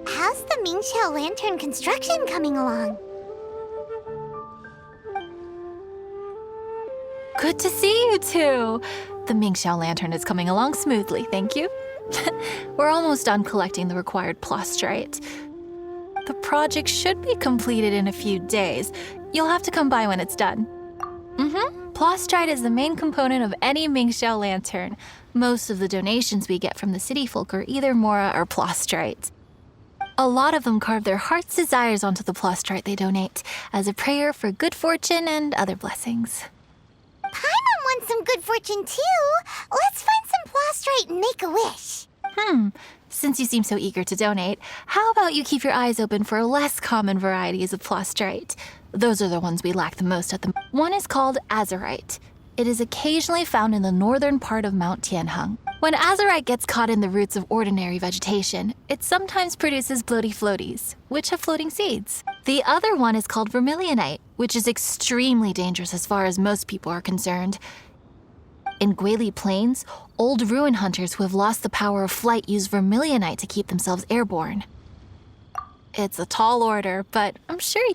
How's the Mingxiao Lantern construction coming along? Good to see you two. The Mingxiao Lantern is coming along smoothly, thank you. We're almost done collecting the required plastrite. The project should be completed in a few days. You'll have to come by when it's done. Plastrite is the main component of any Mingxiao Lantern. Most of the donations we get from the city folk are either Mora or plastrite. A lot of them carve their heart's desires onto the plastrite they donate, as a prayer for good fortune and other blessings. Paimon wants some good fortune too. Let's find some plastrite and make a wish. Since you seem so eager to donate, how about you keep your eyes open for less common varieties of plastrite? Those are the ones we lack the most at the moment. One is called azurite. It is occasionally found in the northern part of Mount Tianheng. When azurite gets caught in the roots of ordinary vegetation, it sometimes produces bloaty floaties, which have floating seeds. The other one is called vermilionite, which is extremely dangerous as far as most people are concerned. In Guili Plains, old ruin hunters who have lost the power of flight use vermilionite to keep themselves airborne. It's a tall order, but I'm sure you...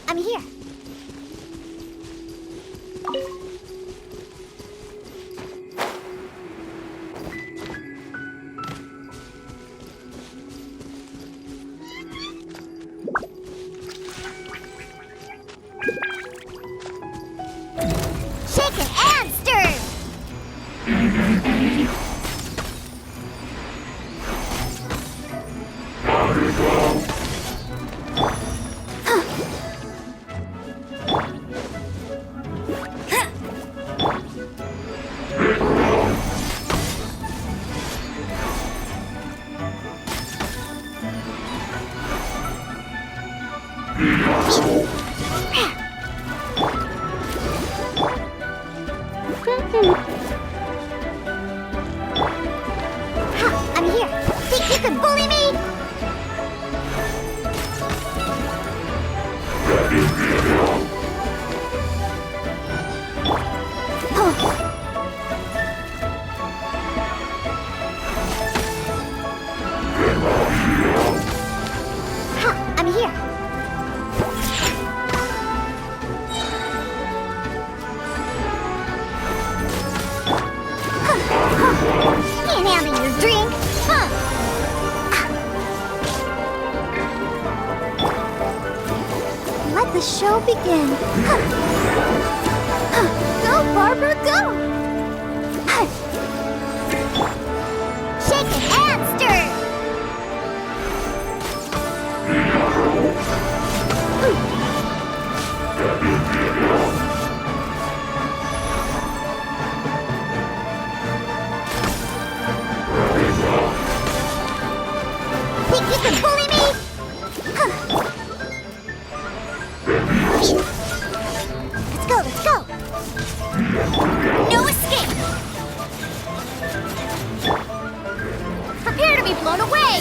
I'm here. Shake it and stir. I'm here. Think you could bully me? show begin. Go, Barbara, go! Shake and stir! You can bully me! Let's go, let's go! No escape! Prepare to be blown away!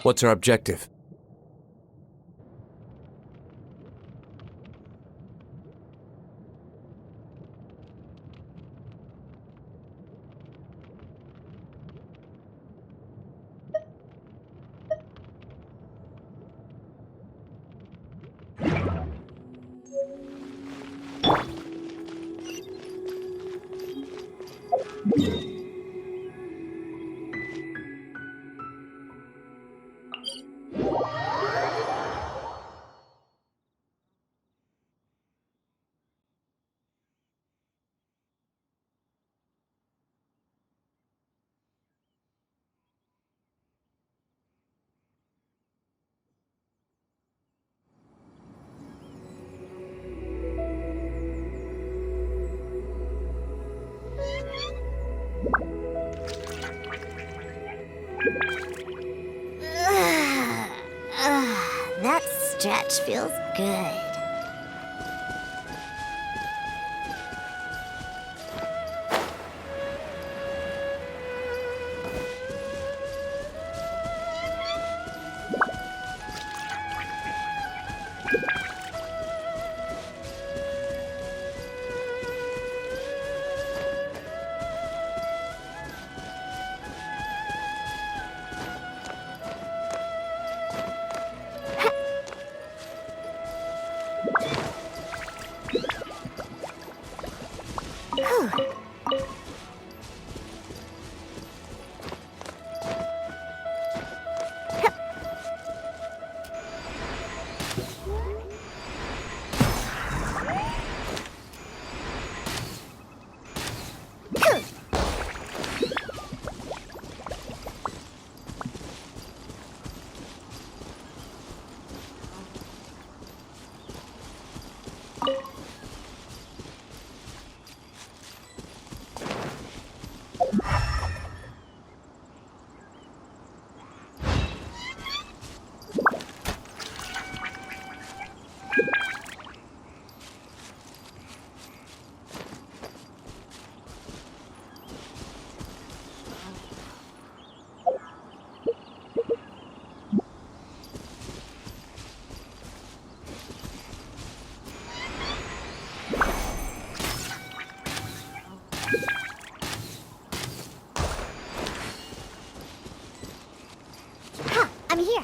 What's our objective? That stretch feels good. I'm here.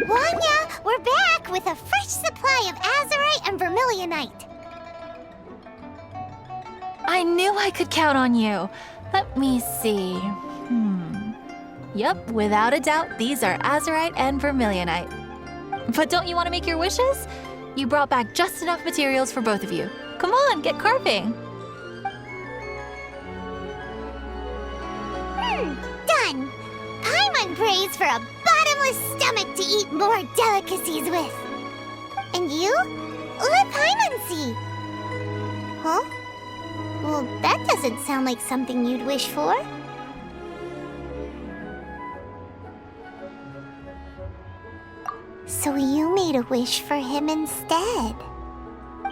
Wanya, we're back with a fresh supply of azurite and vermilionite. I knew I could count on you. Let me see. Yep, without a doubt, these are azurite and vermilionite. But don't you want to make your wishes? You brought back just enough materials for both of you. Come on, get carving. Done. Paimon prays for a bottomless stomach to eat more delicacies with. And you? Let Paimon see. Huh? Well, that doesn't sound like something you'd wish for. So you made a wish for him instead.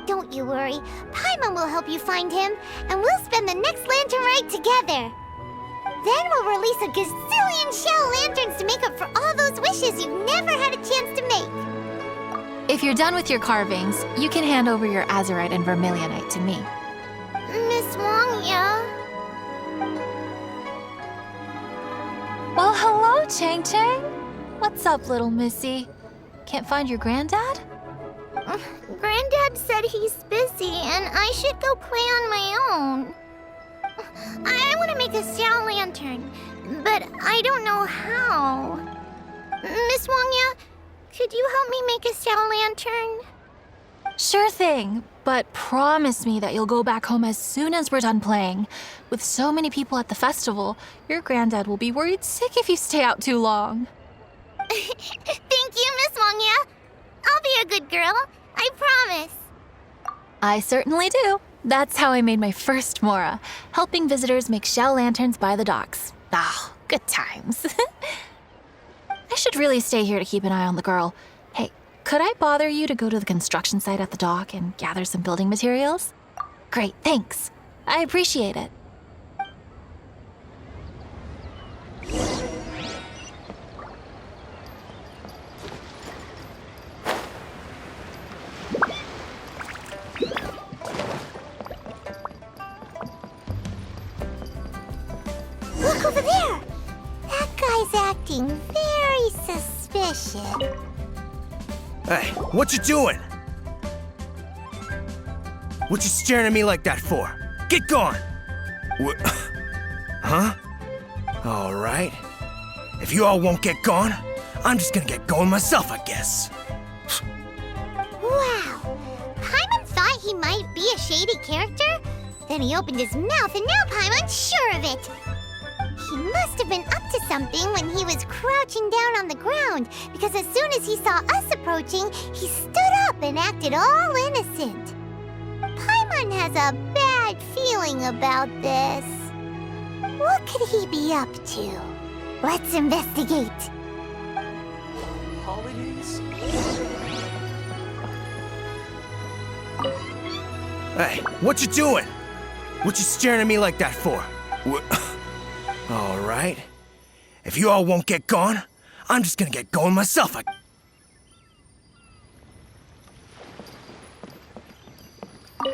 Don't you worry. Paimon will help you find him, and we'll spend the next lantern rite together. Then we'll release a gazillion shell lanterns to make up for all those wishes you've never had a chance to make. If you're done with your carvings, you can hand over your azurite and vermilionite to me. Miss Wangya. Well, hello, Chang Chang. What's up, little missy? Can't find your granddad? Granddad said he's busy and I should go play on my own. I want to make a shell lantern, but I don't know how. Miss Wangya, could you help me make a shell lantern? Sure thing, but promise me that you'll go back home as soon as we're done playing. With so many people at the festival, your granddad will be worried sick if you stay out too long. Thank you, Miss Wangya. I'll be a good girl. I promise. I certainly do. That's how I made my first Mora, helping visitors make shell lanterns by the docks. Ah, good times. I should really stay here to keep an eye on the girl. Hey, could I bother you to go to the construction site at the dock and gather some building materials? Great, thanks. I appreciate it. Look over there! That guy's acting very suspicious. Hey, what you doing? What you staring at me like that for? Get gone! Huh? All right. If you all won't get gone, I'm just gonna get going myself, I guess. Wow. Paimon thought he might be a shady character? Then he opened his mouth and now Paimon's sure of it. He must have been up to something when he was crouching down on the ground, because as soon as he saw us approaching, he stood up and acted all innocent. Paimon has a bad feeling about this. What could he be up to? Let's investigate. Holidays? Hey, what you doing? What you staring at me like that for? All right. If you all won't get gone, I'm just gonna get going myself.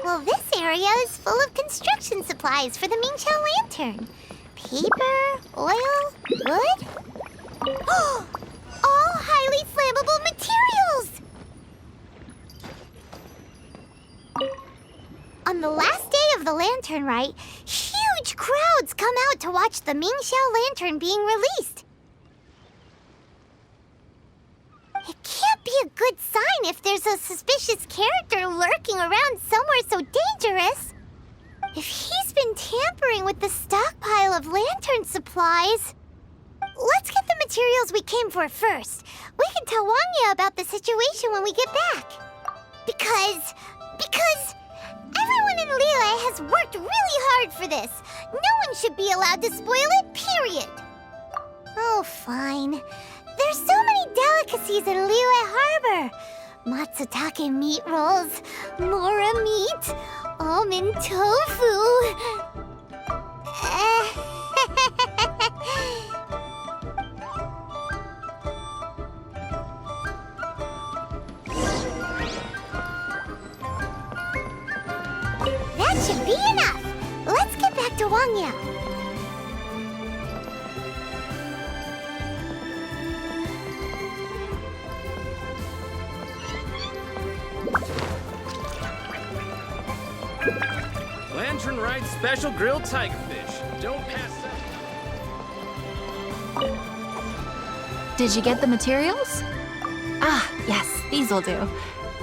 Well, this area is full of construction supplies for the Mingqiao lantern. Paper, oil, wood. All highly flammable materials! On the last day of the lantern rite, huge crowds come out to watch the Mingqiao lantern being released. It can't be a good sign if there's a suspicious character lurking around somewhere so dangerous. If he's been tampering with the stockpile of lantern supplies... Let's get the materials we came for first. We can tell Wangya about the situation when we get back. Because everyone in Liyue has worked really hard for this. No one should be allowed to spoil it, period. Oh, fine. There's so many delicacies in Liyue Harbor. Matsutake meat rolls, mora meat, almond tofu. That should be enough. Let's get back to Wangya. Lantern-Rite special grilled tigerfish. Don't pass up. Did you get the materials? Ah, yes, these'll do.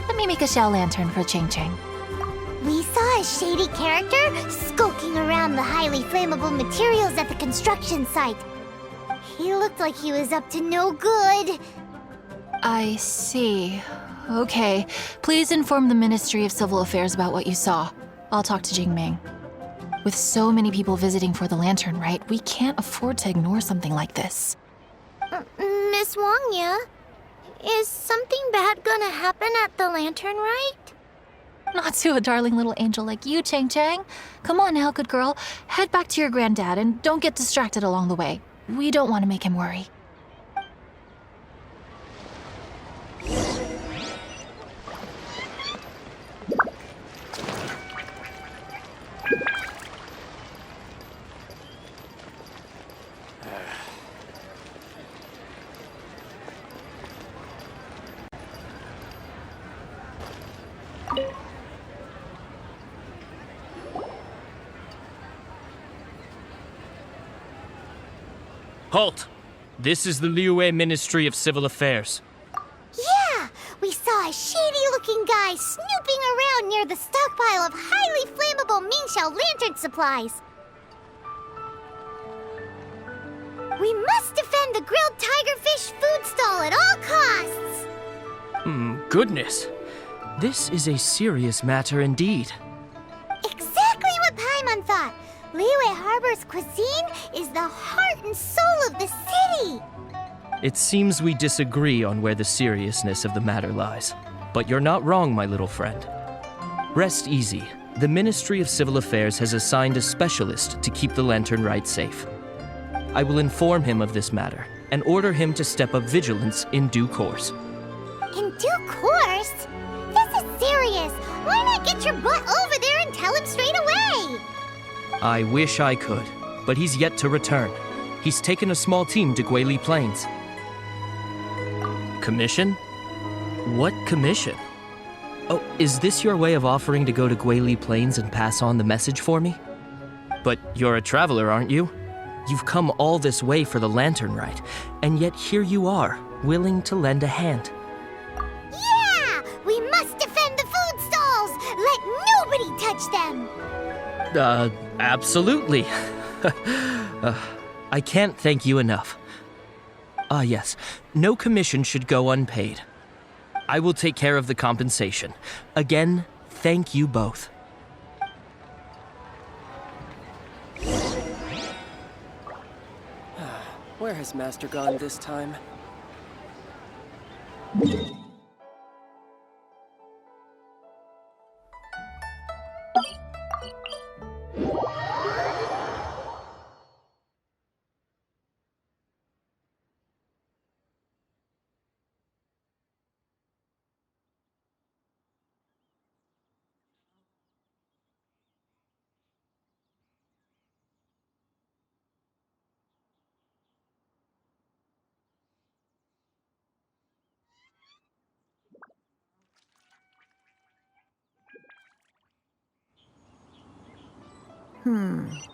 Let me make a shell lantern for Ching Ching. We saw a shady character skulking around the highly flammable materials at the construction site. He looked like he was up to no good. I see. Okay. Please inform the Ministry of Civil Affairs about what you saw. I'll talk to Jingming. With so many people visiting for the lantern, right? We can't afford to ignore something like this. Miss Wangya, is something bad gonna happen at the lantern, right? Not to a darling little angel like you, Chang Chang. Come on now, good girl. Head back to your granddad and don't get distracted along the way. We don't want to make him worry. Halt! This is the Liyue Ministry of Civil Affairs. Yeah, we saw a shady-looking guy snooping around near the stockpile of highly flammable Mingxiao lantern supplies. We must defend the grilled tigerfish food stall at all costs! Goodness. This is a serious matter indeed. Exactly what Paimon thought. Liyue Harbor's cuisine is the heart and soul of the city. It seems we disagree on where the seriousness of the matter lies. But you're not wrong, my little friend. Rest easy. The Ministry of Civil Affairs has assigned a specialist to keep the Lantern-Rite safe. I will inform him of this matter and order him to step up vigilance in due course. In due course? This is serious. Why not get your butt over there and tell him straight away? I wish I could, but he's yet to return. He's taken a small team to Guili Plains. Commission? What commission? Oh, is this your way of offering to go to Guili Plains and pass on the message for me? But you're a traveler, aren't you? You've come all this way for the Lantern-Rite, and yet here you are, willing to lend a hand. Yeah! We must defend the food stalls! Let nobody touch them! Absolutely. I can't thank you enough. Ah, yes. No commission should go unpaid. I will take care of the compensation. Again, thank you both. Where has Master gone this time?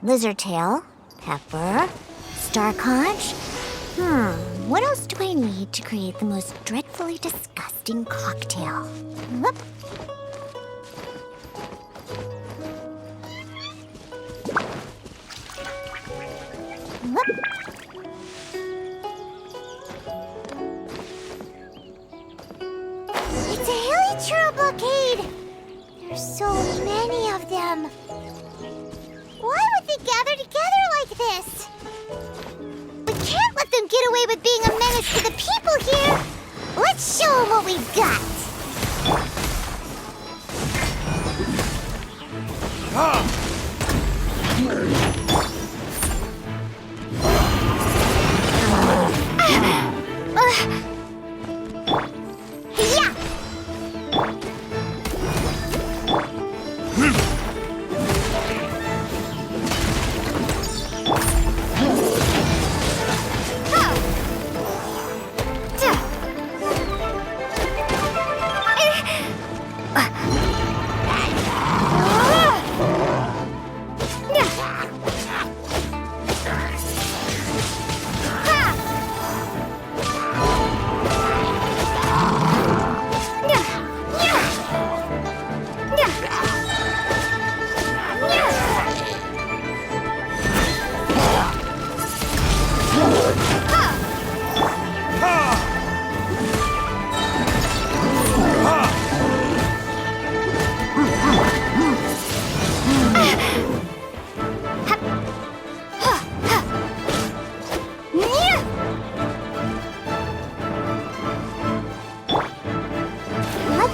Lizard tail, pepper, star conch. What else do I need to create the most dreadfully disgusting cocktail? Whoop. Whoop. It's a helichurl blockade! There's so many of them. Why would they gather together like this? We can't let them get away with being a menace to the people here. Let's show them what we've got. Yeah.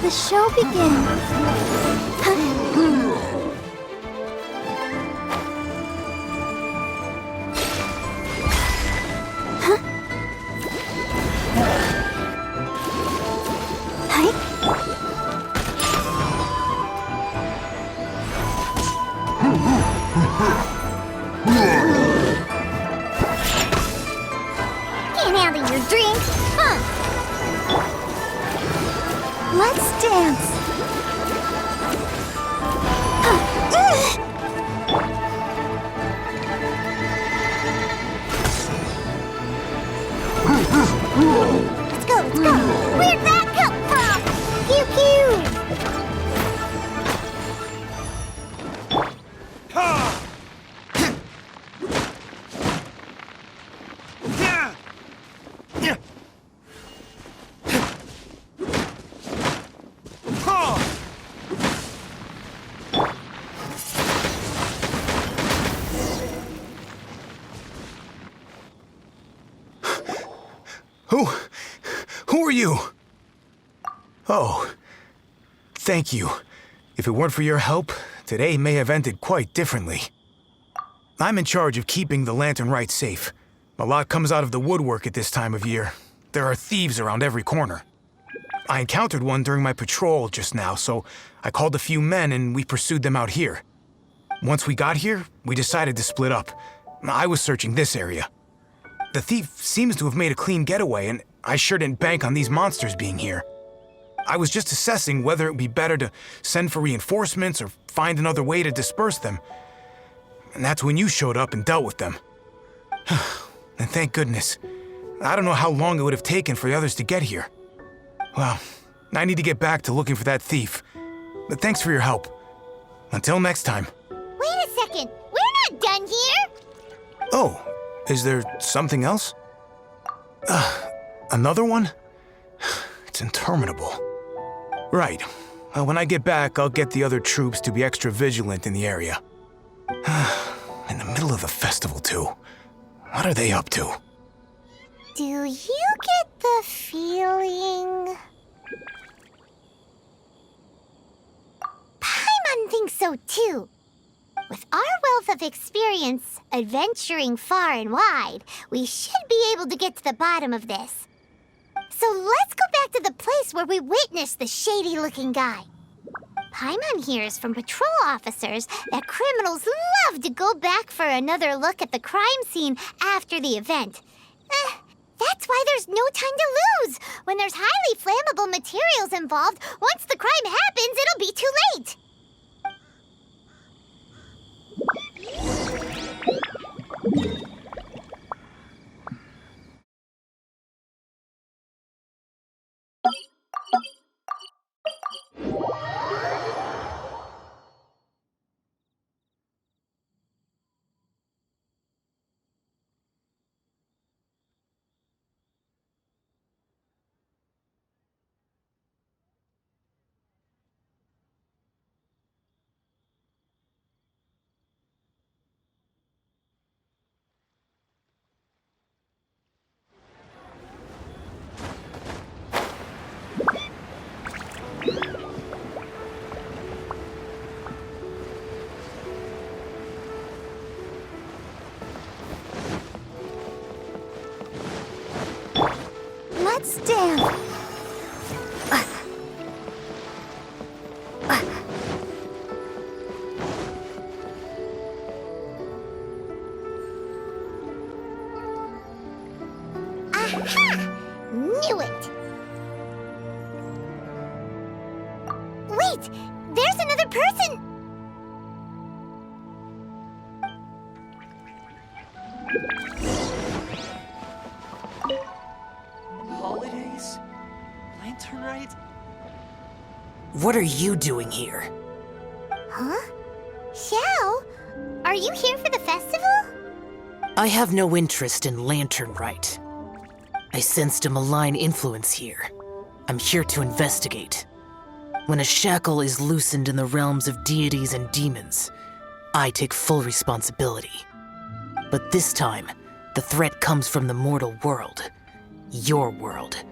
the show begin. Can't handle your drink, huh? Let's dance. Let's go, let's go. Where'd that come from? Pew pew. Who are you? Oh, thank you. If it weren't for your help, today may have ended quite differently. I'm in charge of keeping the Lantern Rite safe. A lot comes out of the woodwork at this time of year. There are thieves around every corner. I encountered one during my patrol just now, so I called a few men and we pursued them out here. Once we got here, we decided to split up. I was searching this area. The thief seems to have made a clean getaway, and I sure didn't bank on these monsters being here. I was just assessing whether it would be better to send for reinforcements or find another way to disperse them. And that's when you showed up and dealt with them. And thank goodness. I don't know how long it would have taken for the others to get here. Well, I need to get back to looking for that thief. But thanks for your help. Until next time. Wait a second. We're not done here. Oh, is there something else? Another one? It's interminable. Right. When I get back, I'll get the other troops to be extra vigilant in the area. In the middle of the festival, too. What are they up to? Do you get the feeling... Paimon thinks so, too. With our wealth of experience, adventuring far and wide, we should be able to get to the bottom of this. So let's go back to the place where we witnessed the shady-looking guy. Paimon hears from patrol officers that criminals love to go back for another look at the crime scene after the event. That's why there's no time to lose. When there's highly flammable materials involved, once the crime happens, it'll be too late. Let's dance. Aha! Knew it! Wait! There's another person! Holidays? Lantern Rite? What are you doing here? Huh? Xiao? Are you here for the festival? I have no interest in Lantern Rite. I sensed a malign influence here. I'm here to investigate. When a shackle is loosened in the realms of deities and demons, I take full responsibility. But this time, the threat comes from the mortal world. Your world.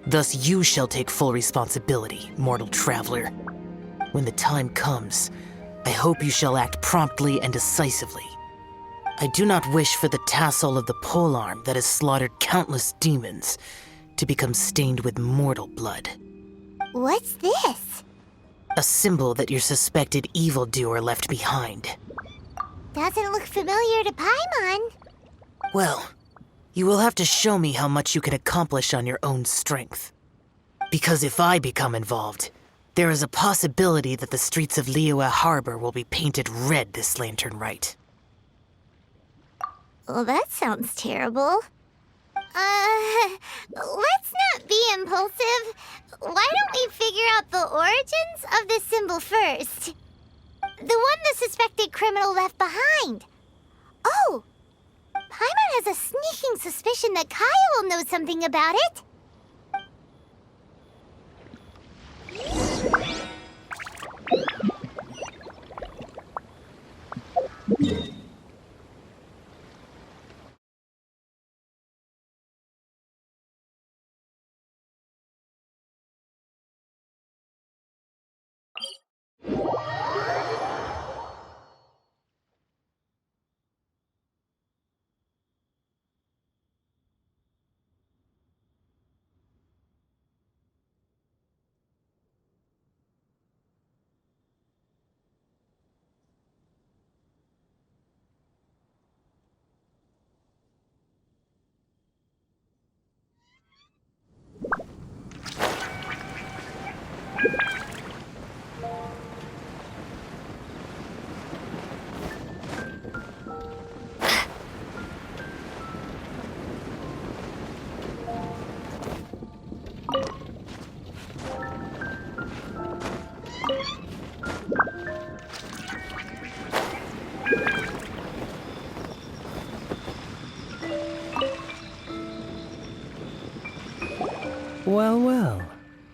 Thus you shall take full responsibility, mortal traveler. When the time comes, I hope you shall act promptly and decisively. I do not wish for the tassel of the polearm that has slaughtered countless demons to become stained with mortal blood. What's this? A symbol that your suspected evildoer left behind. Doesn't look familiar to Paimon. Well, you will have to show me how much you can accomplish on your own strength. Because if I become involved, there is a possibility that the streets of Liyue Harbor will be painted red this lantern rite. Well, that sounds terrible. Let's not be impulsive. Why don't we figure out the origins of this symbol first? The one the suspected criminal left behind. Oh! Paimon has a sneaking suspicion that Kaya will know something about it. Well, well.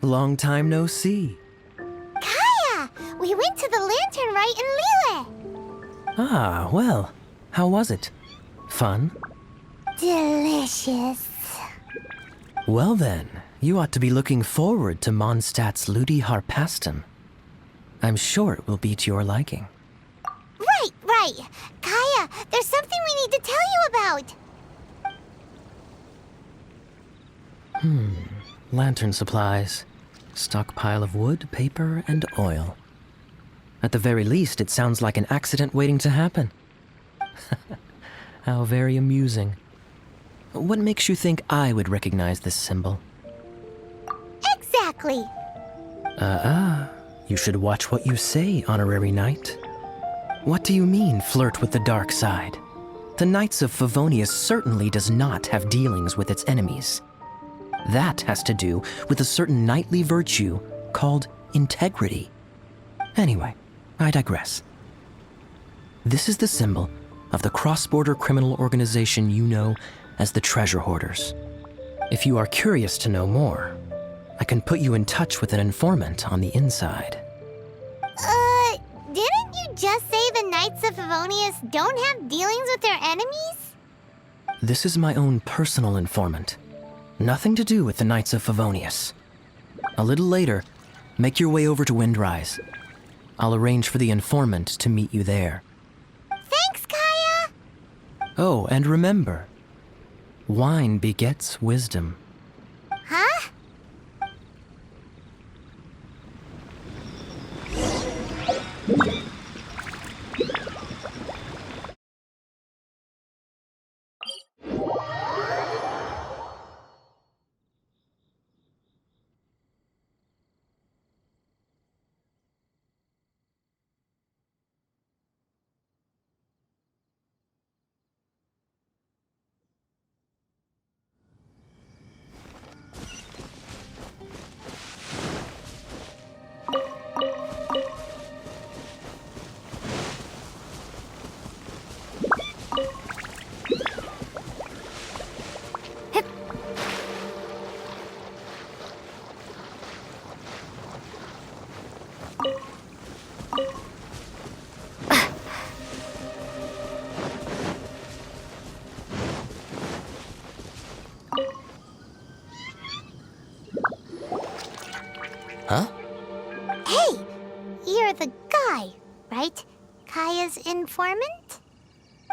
Long time no see. Kaya! We went to the lantern rite in Liyue. Ah, well. How was it? Fun? Delicious. Well then, you ought to be looking forward to Mondstadt's Ludi Harpastum. I'm sure it will be to your liking. Right. Kaya, there's something we need to tell you about. Lantern supplies. Stockpile of wood, paper, and oil. At the very least, it sounds like an accident waiting to happen. How very amusing. What makes you think I would recognize this symbol? Exactly. You should watch what you say, honorary knight. What do you mean, flirt with the dark side? The Knights of Favonius certainly does not have dealings with its enemies. That has to do with a certain knightly virtue called integrity. Anyway, I digress. This is the symbol of the cross-border criminal organization you know as the Treasure Hoarders. If you are curious to know more, I can put you in touch with an informant on the inside. Didn't you just say the Knights of Favonius don't have dealings with their enemies? This is my own personal informant. Nothing to do with the Knights of Favonius. A little later, make your way over to Windrise. I'll arrange for the informant to meet you there. Thanks, Kaya! Oh, and remember, wine begets wisdom. Huh? Huh? Hey, you're the guy, right? Kaya's informant?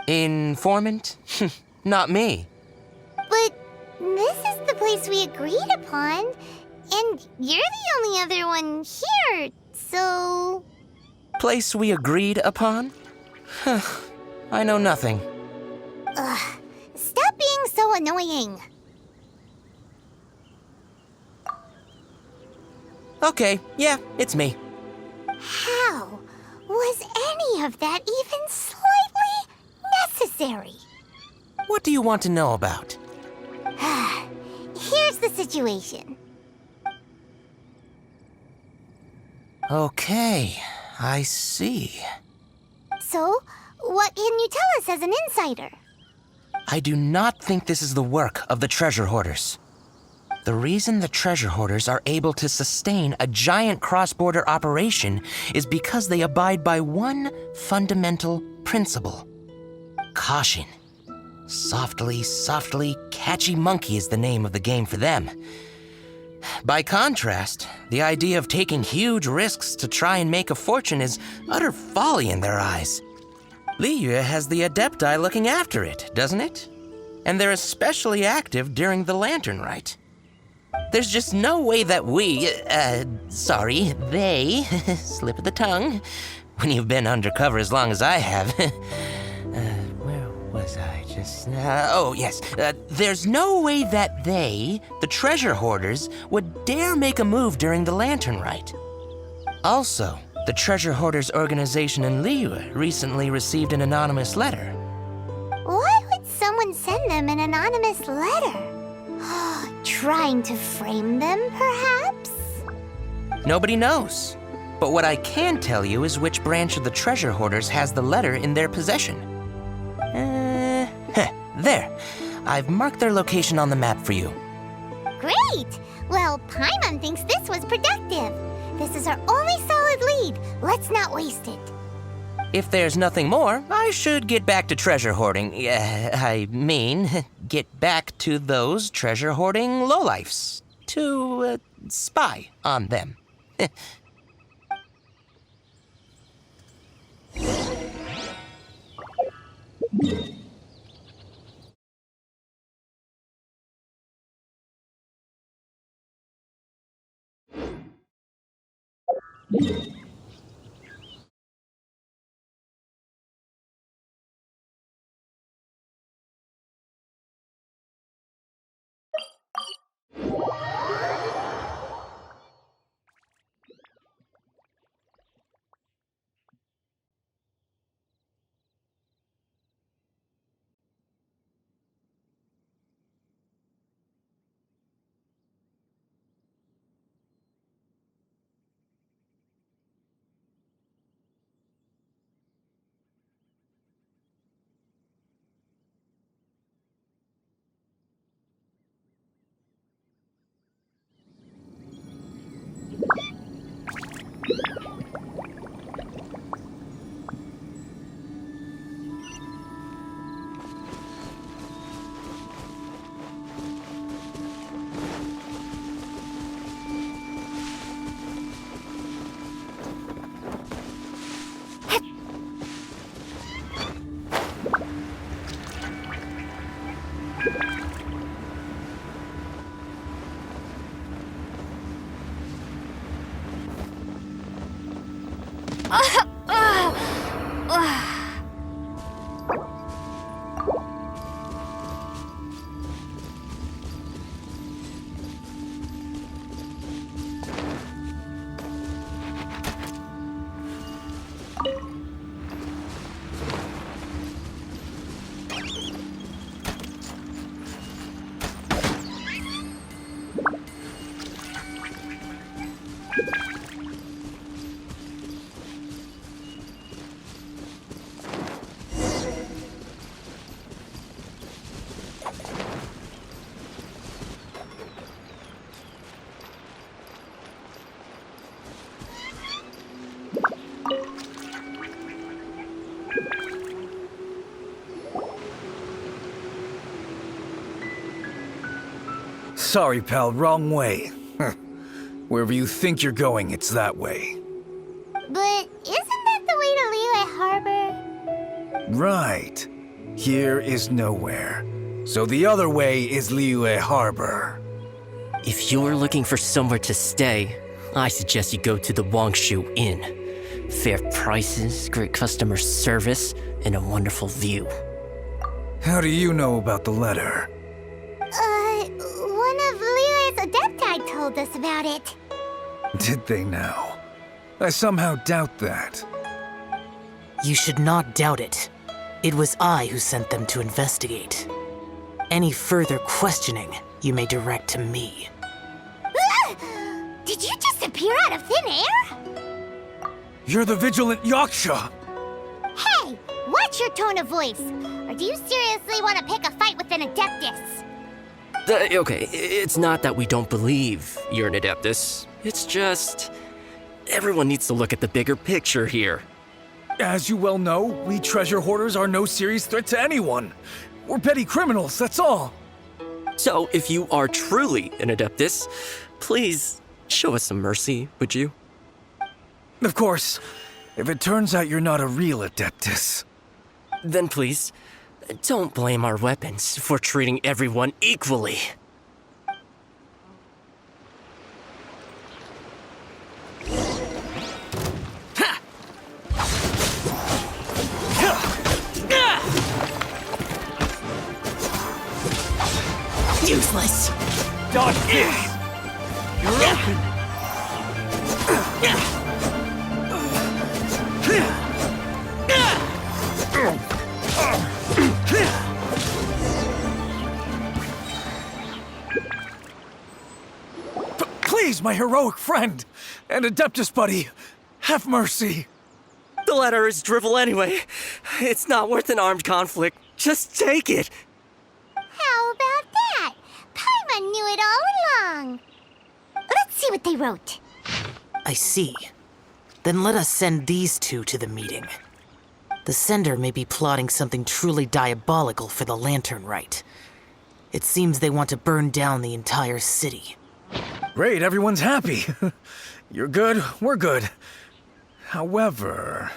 Informant? Not me. But this is the place we agreed upon, and you're the only other one here, so... Place we agreed upon? I know nothing. Ugh, stop being so annoying. Okay, yeah, it's me. How was any of that even slightly necessary? What do you want to know about? Here's the situation. Okay, I see. So, what can you tell us as an insider? I do not think this is the work of the treasure hoarders. The reason the treasure hoarders are able to sustain a giant cross-border operation is because they abide by one fundamental principle. Caution. Softly, softly, catchy monkey is the name of the game for them. By contrast, the idea of taking huge risks to try and make a fortune is utter folly in their eyes. Liyue has the Adepti looking after it, doesn't it? And they're especially active during the Lantern Rite. There's just no way that they, slip of the tongue, when you've been undercover as long as I have. Where was I just now? There's no way that they, the treasure hoarders, would dare make a move during the Lantern Rite. Also, the treasure hoarders organization in Liyue recently received an anonymous letter. Why would someone send them an anonymous letter? Trying to frame them, perhaps? Nobody knows. But what I can tell you is which branch of the treasure hoarders has the letter in their possession. There. I've marked their location on the map for you. Great! Well, Paimon thinks this was productive. This is our only solid lead. Let's not waste it. If there's nothing more, I should get back to treasure hoarding. Get back to those treasure hoarding lowlifes. To, spy on them. Sorry, pal, wrong way. Wherever you think you're going, it's that way. But isn't that the way to Liyue Harbor? Right. Here is nowhere. So the other way is Liyue Harbor. If you're looking for somewhere to stay, I suggest you go to the Wangshu Inn. Fair prices, great customer service, and a wonderful view. How do you know about the letter? One of Liyue's Adepti told us about it. Did they now? I somehow doubt that. You should not doubt it. It was I who sent them to investigate. Any further questioning you may direct to me. Did you just appear out of thin air? You're the vigilant Yaksha! Hey, watch your tone of voice. Or do you seriously want to pick a fight with an Adeptus? Okay, it's not that we don't believe you're an Adeptus. It's just... everyone needs to look at the bigger picture here. As you well know, we treasure hoarders are no serious threat to anyone. We're petty criminals, that's all. So, if you are truly an Adeptus, please show us some mercy, would you? Of course, if it turns out you're not a real Adeptus. Then please, don't blame our weapons for treating everyone equally. Useless! Dodge this! You're open! Please, my heroic friend and Adeptus buddy, have mercy. The letter is drivel anyway. It's not worth an armed conflict. Just take it. How about that? Paimon knew it all along. Let's see what they wrote. I see. Then let us send these two to the meeting. The sender may be plotting something truly diabolical for the Lantern Rite. It seems they want to burn down the entire city. Great, everyone's happy. You're good, we're good. However...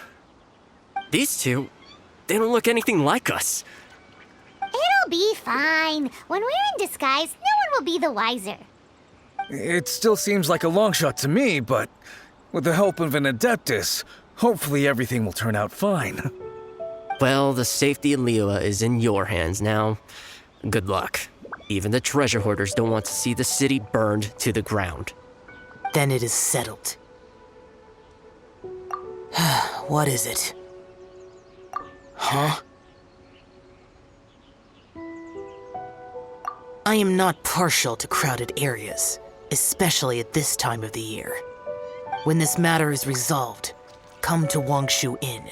These two, they don't look anything like us. It'll be fine. When we're in disguise, no one will be the wiser. It still seems like a long shot to me, but with the help of an Adeptus, hopefully everything will turn out fine. Well, the safety of Liyue is in your hands now. Good luck. Even the treasure hoarders don't want to see the city burned to the ground. Then it is settled. What is it? Huh? I am not partial to crowded areas, especially at this time of the year. When this matter is resolved, come to Wangshu Inn.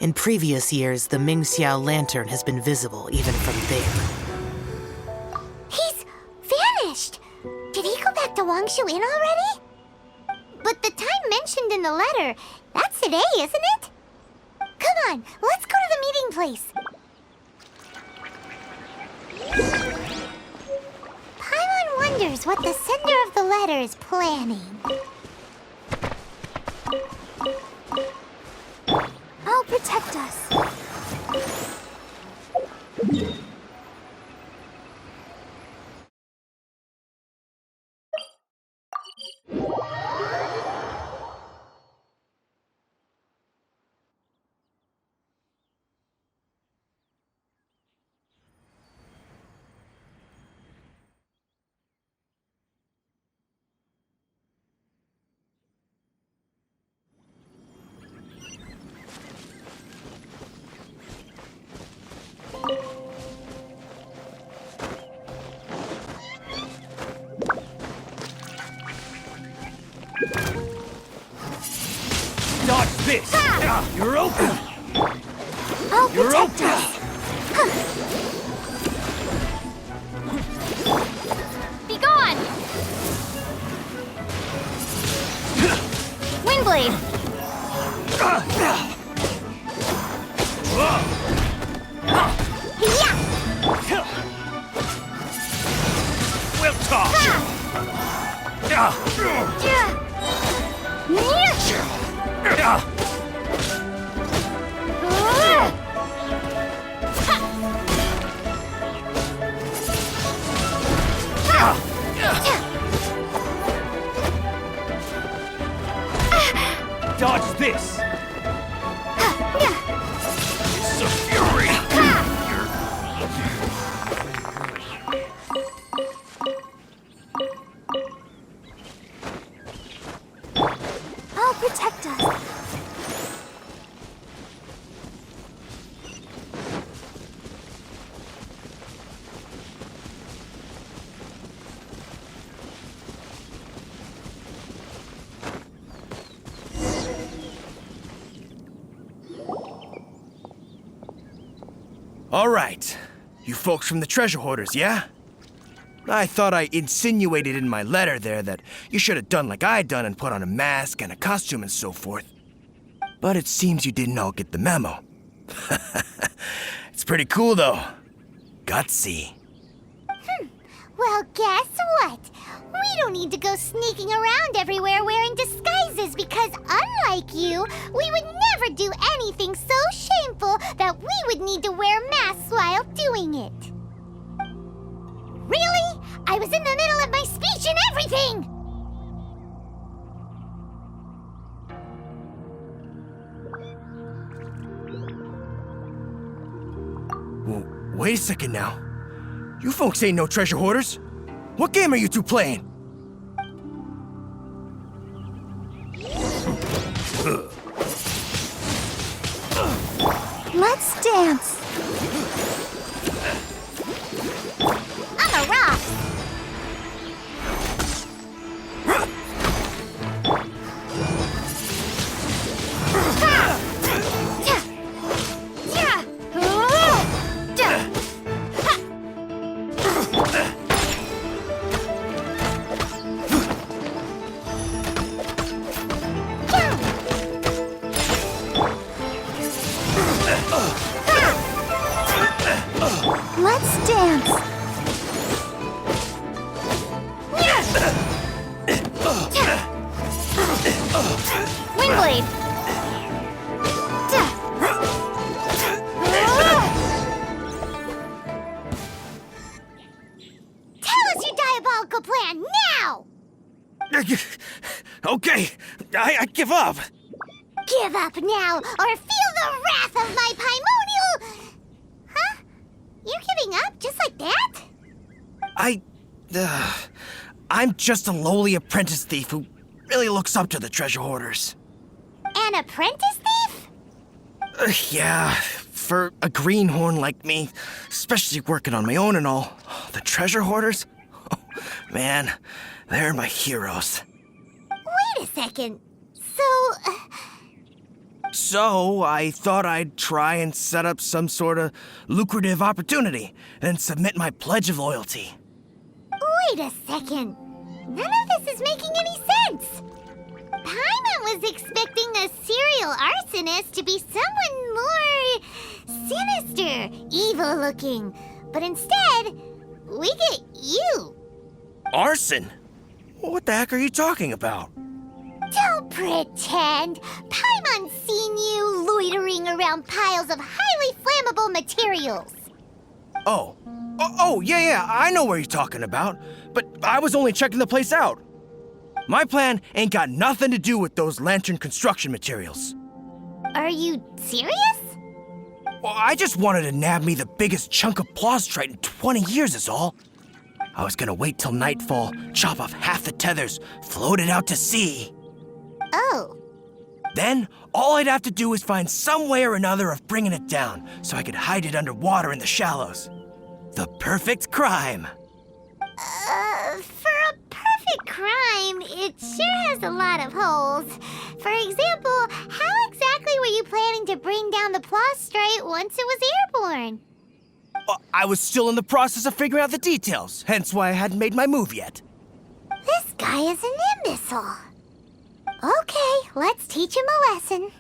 In previous years, the Mingxiao lantern has been visible even from there. He's vanished. Did he go back to Wangshu Inn already? But the time mentioned in the letter, that's today, isn't it? Come on, let's go to the meeting place. Paimon wonders what the sender of the letter is planning. I'll protect us. Dodge this! You're open! I'll You're protect open! us. Be gone! Windblade! Yeah! We'll talk! Dodge this! It's a fury! I'll protect us. All right. You folks from the treasure hoarders, yeah? I thought I insinuated in my letter there that you should have done like I done and put on a mask and a costume and so forth. But it seems you didn't all get the memo. It's pretty cool, though. Gutsy. Well, guess what? We don't need to go sneaking around everywhere wearing disguises because, unlike you, we would never do anything so shameful that we would need to wear masks while doing it. Really? I was in the middle of my speech and everything! Wait a second now. You folks ain't no treasure hoarders. What game are you two playing? Let's dance. I'm a rock. Let's dance. Windblade. Tell us your diabolical plan now! Okay, I give up. Give up now, or feel the wrath of my Paimonial... Huh? You're giving up just like that? I'm just a lowly apprentice thief who really looks up to the treasure hoarders. An apprentice thief? Yeah, for a greenhorn like me, especially working on my own and all, the treasure hoarders? Oh, man, they're my heroes. Wait a second. So, I thought I'd try and set up some sort of lucrative opportunity and submit my pledge of loyalty. Wait a second. None of this is making any sense. Paimon was expecting a serial arsonist to be someone more sinister, evil-looking. But instead, we get you. Arson? What the heck are you talking about? Don't pretend. Paimon's seen you loitering around piles of highly flammable materials. Oh, yeah, I know what you're talking about. But I was only checking the place out. My plan ain't got nothing to do with those lantern construction materials. Are you serious? Well, I just wanted to nab me the biggest chunk of plaustrite in 20 years is all. I was gonna wait till nightfall, chop off half the tethers, float it out to sea. Oh. Then, all I'd have to do is find some way or another of bringing it down so I could hide it underwater in the shallows. The perfect crime. For a perfect crime, it sure has a lot of holes. For example, how exactly were you planning to bring down the plaustrite once it was airborne? I was still in the process of figuring out the details, hence why I hadn't made my move yet. This guy is an imbecile. Okay, let's teach him a lesson.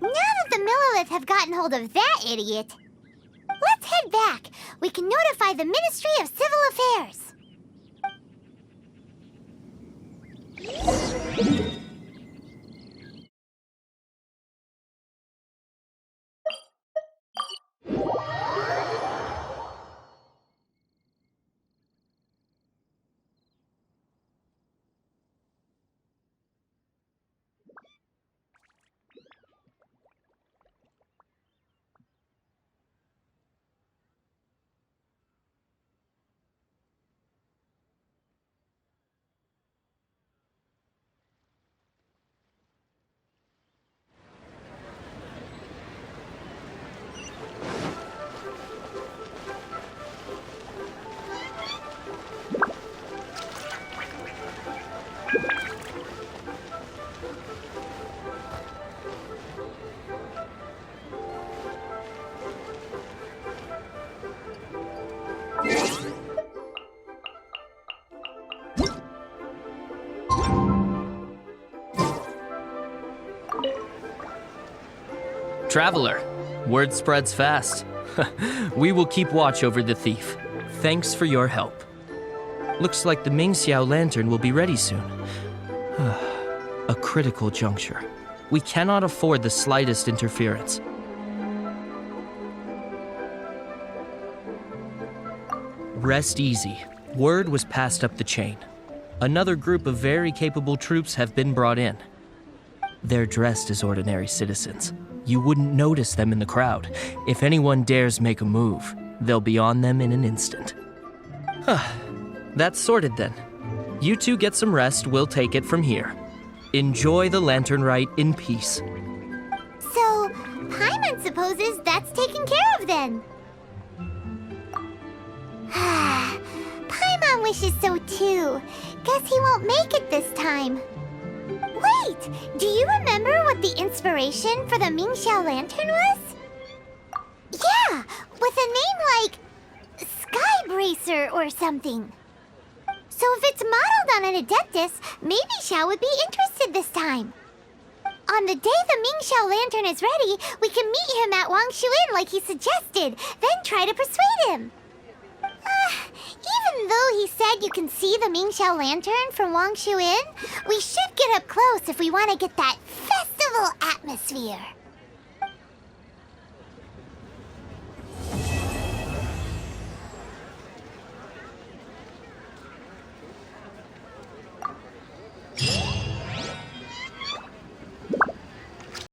Now that the Millilith have gotten hold of that idiot, Let's head back. We can notify the Ministry of Civil Affairs. Traveler, word spreads fast. We will keep watch over the thief. Thanks for your help. Looks like the Mingxiao lantern will be ready soon. A critical juncture. We cannot afford the slightest interference. Rest easy. Word was passed up the chain. Another group of very capable troops have been brought in. They're dressed as ordinary citizens. You wouldn't notice them in the crowd. If anyone dares make a move, they'll be on them in an instant. That's sorted then. You two get some rest, we'll take it from here. Enjoy the lantern rite in peace. So, Paimon supposes that's taken care of then. Paimon wishes so too. Guess he won't make it this time. Wait! Do you remember what the inspiration for the Mingxiao lantern was? Yeah! With a name like Sky Bracer or something. So if it's modeled on an Adeptus, maybe Xiao would be interested this time. On the day the Mingxiao lantern is ready, we can meet him at Wangshu Inn like he suggested, then try to persuade him. Even though he said you can see the Mingxiao lantern from Wangshu Inn, we should get up close if we want to get that festival atmosphere.